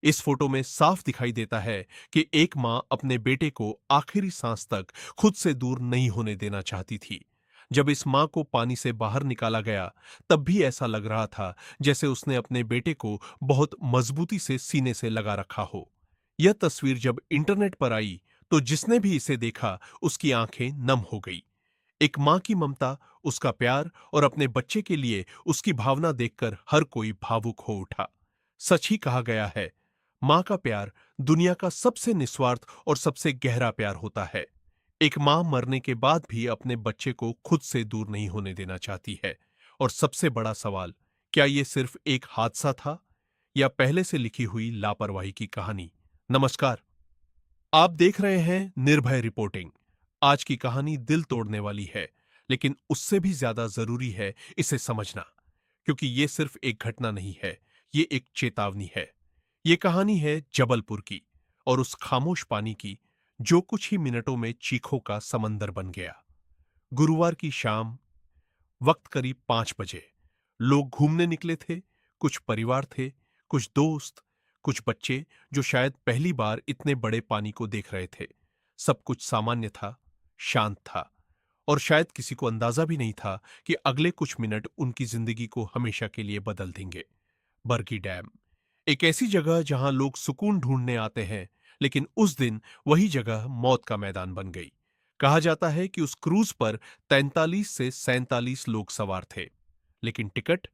इस फोटो में साफ दिखाई देता है कि एक मां अपने बेटे को आखिरी सांस तक खुद से दूर नहीं होने देना चाहती थी। जब इस मां को पानी से बाहर निकाला गया, तब भी ऐसा लग रहा था जैसे उसने अपने बेटे को बहुत मजबूती से सीने से लगा रखा हो। यह तस्वीर जब इंटरनेट पर आई, तो जिसने भी इसे देखा उसकी आंखें नम हो गई। एक मां की ममता, उसका प्यार और अपने बच्चे के लिए उसकी भावना देखकर हर कोई भावुक हो उठा। सच ही कहा गया है, मां का प्यार दुनिया का सबसे निस्वार्थ और सबसे गहरा प्यार होता है। एक मां मरने के बाद भी अपने बच्चे को खुद से दूर नहीं होने देना चाहती है। और सबसे बड़ा सवाल, क्या यह सिर्फ एक हादसा था या पहले से लिखी हुई लापरवाही की कहानी? नमस्कार, आप देख रहे हैं निर्भय रिपोर्टिंग। आज की कहानी दिल तोड़ने वाली है, लेकिन उससे भी ज्यादा जरूरी है इसे समझना, क्योंकि ये सिर्फ एक घटना नहीं है, ये एक चेतावनी है। ये कहानी है जबलपुर की, और उस खामोश पानी की जो कुछ ही मिनटों में चीखों का समंदर बन गया। गुरुवार की शाम, वक्त करीब 5 बजे। लोग घूमने निकले थे। कुछ परिवार थे, कुछ दोस्त, कुछ बच्चे जो शायद पहली बार इतने बड़े पानी को देख रहे थे। सब कुछ सामान्य था, शांत था, और शायद किसी को अंदाजा भी नहीं था कि अगले कुछ मिनट उनकी जिंदगी को हमेशा के लिए बदल देंगे। बरगी डैम, एक ऐसी जगह जहां लोग सुकून ढूंढने आते हैं, लेकिन उस दिन वही जगह मौत का मैदान बन गई। कहा जाता है कि उस क्रूज पर 43 से 47 लोग सवार थे, लेकिन टिकट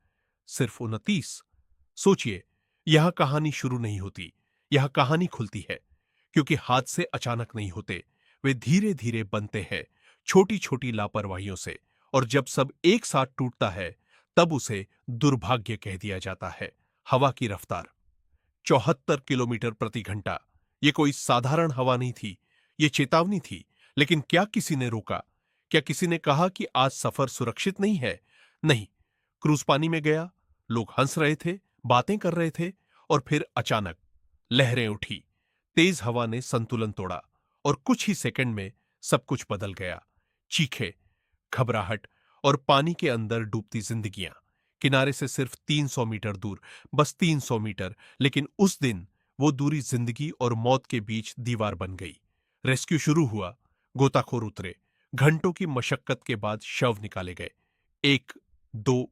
सिर्फ 29। सोचिए, यह कहानी शुरू नहीं होती, यह कहानी खुलती है, क्योंकि हादसे अचानक नहीं होते, वे धीरे धीरे बनते हैं, छोटी छोटी लापरवाहियों से। और जब सब एक साथ टूटता है, तब उसे दुर्भाग्य कह दिया जाता है। हवा की रफ्तार 74 किलोमीटर प्रति घंटा। यह कोई साधारण हवा नहीं थी, यह चेतावनी थी। लेकिन क्या किसी ने रोका? क्या किसी ने कहा कि आज सफर सुरक्षित नहीं है? नहीं। क्रूज पानी में गया, लोग हंस रहे थे, बातें कर रहे थे, और फिर अचानक लहरें उठी। तेज हवा ने संतुलन तोड़ा, और कुछ ही सेकंड में सब कुछ बदल गया। चीखे, घबराहट, और पानी के अंदर डूबती जिंदगियां। किनारे से सिर्फ 300 मीटर दूर, बस 300 मीटर, लेकिन उस दिन वो दूरी जिंदगी और मौत के बीच दीवार बन गई। रेस्क्यू शुरू हुआ, गोताखोर उतरे, घंटों की मशक्कत के बाद शव निकाले गए। 1, 2,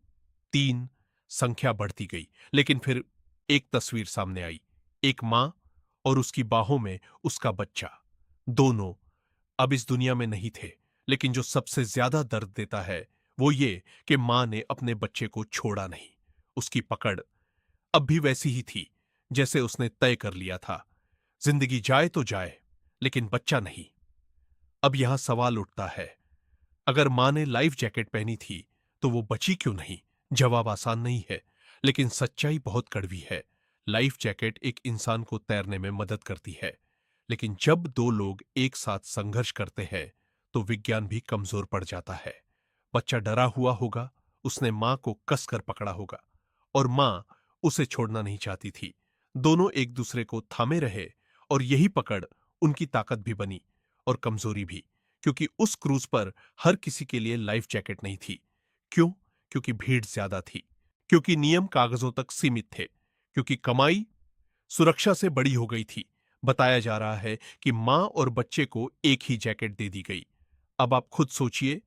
3, संख्या बढ़ती गई, लेकिन फिर एक तस्वीर सामने आई। एक मां और उसकी बाहों में उसका बच्चा। दोनों अब इस दुनिया में नहीं थे, लेकिन जो सबसे ज्यादा दर्द देता है वो ये कि मां ने अपने बच्चे को छोड़ा नहीं। उसकी पकड़ अब भी वैसी ही थी जैसे उसने तय कर लिया था। जिंदगी जाए तो जाए, लेकिन बच्चा नहीं। अब यहां सवाल उठता है, अगर मां ने लाइफ जैकेट पहनी थी तो वो बची क्यों नहीं? जवाब आसान नहीं है, लेकिन सच्चाई बहुत कड़वी है। लाइफ जैकेट एक इंसान को तैरने में मदद करती है, लेकिन जब दो लोग एक साथ संघर्ष करते हैं, तो विज्ञान भी कमजोर पड़ जाता है। बच्चा डरा हुआ होगा, उसने मां को कसकर पकड़ा होगा, और मां उसे छोड़ना नहीं चाहती थी। दोनों एक दूसरे को थामे रहे, और यही पकड़ उनकी ताकत भी बनी, और कमजोरी भी, क्योंकि उस क्रूज पर हर किसी के लिए लाइफ जैकेट नहीं थी। क्यों? क्योंकि भीड़ ज्यादा थी, क्योंकि नियम कागजों तक सीमित थे, क्योंकि कमाई सुरक्षा से बड़ी हो गई थी। बताया जा रहा है कि मां और बच्चे को एक ही जैकेट दे दी गई। अब आप खुद सोचिए,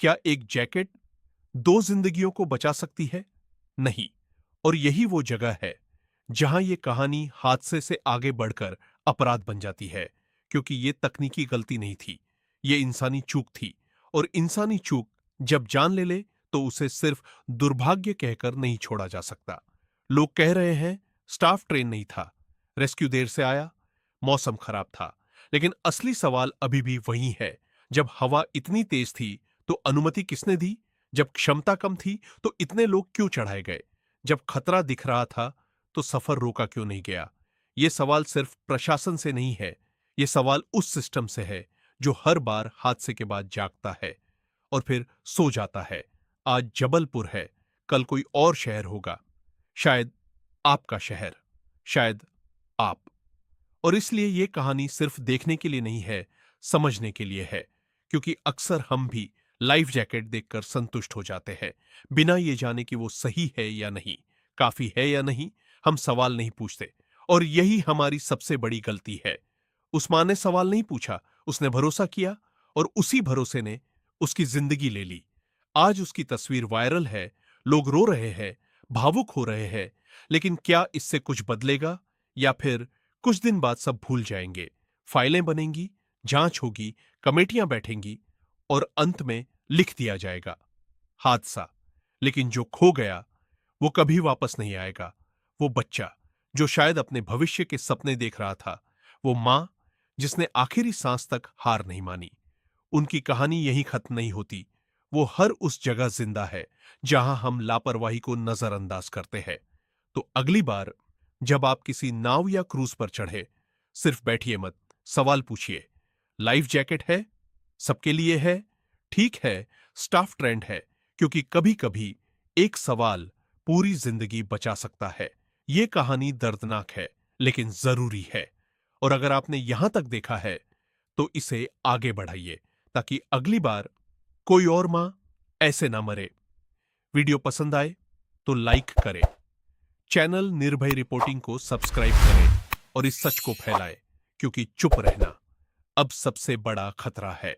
क्या एक जैकेट दो जिंदगियों को बचा सकती है? नहीं। और यही वो जगह है जहां ये कहानी हादसे से आगे बढ़कर अपराध बन जाती है, क्योंकि ये तकनीकी गलती नहीं थी, ये इंसानी चूक थी। और इंसानी चूक जब जान ले ले, तो उसे सिर्फ दुर्भाग्य कहकर नहीं छोड़ा जा सकता। लोग कह रहे हैं स्टाफ ट्रेन नहीं था, रेस्क्यू देर से आया, मौसम खराब था, लेकिन असली सवाल अभी भी वही है। जब हवा इतनी तेज थी तो अनुमति किसने दी? जब क्षमता कम थी तो इतने लोग क्यों चढ़ाए गए? जब खतरा दिख रहा था तो सफर रोका क्यों नहीं गया? यह सवाल सिर्फ प्रशासन से नहीं है, यह सवाल उस सिस्टम से है जो हर बार हादसे के बाद जागता है और फिर सो जाता है। आज जबलपुर है, कल कोई और शहर होगा, शायद आपका शहर, शायद आप। और इसलिए यह कहानी सिर्फ देखने के लिए नहीं है, समझने के लिए है, क्योंकि अक्सर हम भी लाइफ जैकेट देखकर संतुष्ट हो जाते हैं, बिना ये जाने कि वो सही है या नहीं, काफी है या नहीं। हम सवाल नहीं पूछते, और यही हमारी सबसे बड़ी गलती है। उस मां ने सवाल नहीं पूछा, उसने भरोसा किया और उसी भरोसे ने उसकी जिंदगी ले ली। आज उसकी तस्वीर वायरल है, लोग रो रहे हैं, भावुक हो रहे हैं, लेकिन क्या इससे कुछ बदलेगा या फिर कुछ दिन बाद सब भूल जाएंगे? फाइलें बनेंगी, जांच होगी, कमेटियां बैठेंगी और अंत में लिख दिया जाएगा हादसा। लेकिन जो खो गया वो कभी वापस नहीं आएगा। वो बच्चा जो शायद अपने भविष्य के सपने देख रहा था, वो मां जिसने आखिरी सांस तक हार नहीं मानी। उनकी कहानी यहीं खत्म नहीं होती। वो हर उस जगह जिंदा है जहां हम लापरवाही को नजरअंदाज करते हैं। तो अगली बार जब आप किसी नाव या क्रूज पर चढ़े, सिर्फ बैठिए मत, सवाल पूछिए। लाइफ जैकेट है? सबके लिए है? ठीक है, स्टाफ ट्रेंड है, क्योंकि कभी कभी एक सवाल पूरी जिंदगी बचा सकता है। यह कहानी दर्दनाक है, लेकिन जरूरी है। और अगर आपने यहां तक देखा है, तो इसे आगे बढ़ाइए ताकि अगली बार कोई और मां ऐसे ना मरे। वीडियो पसंद आए तो लाइक करें, चैनल निर्भय रिपोर्टिंग को सब्सक्राइब करें और इस सच को फैलाएं, क्योंकि चुप रहना अब सबसे बड़ा खतरा है।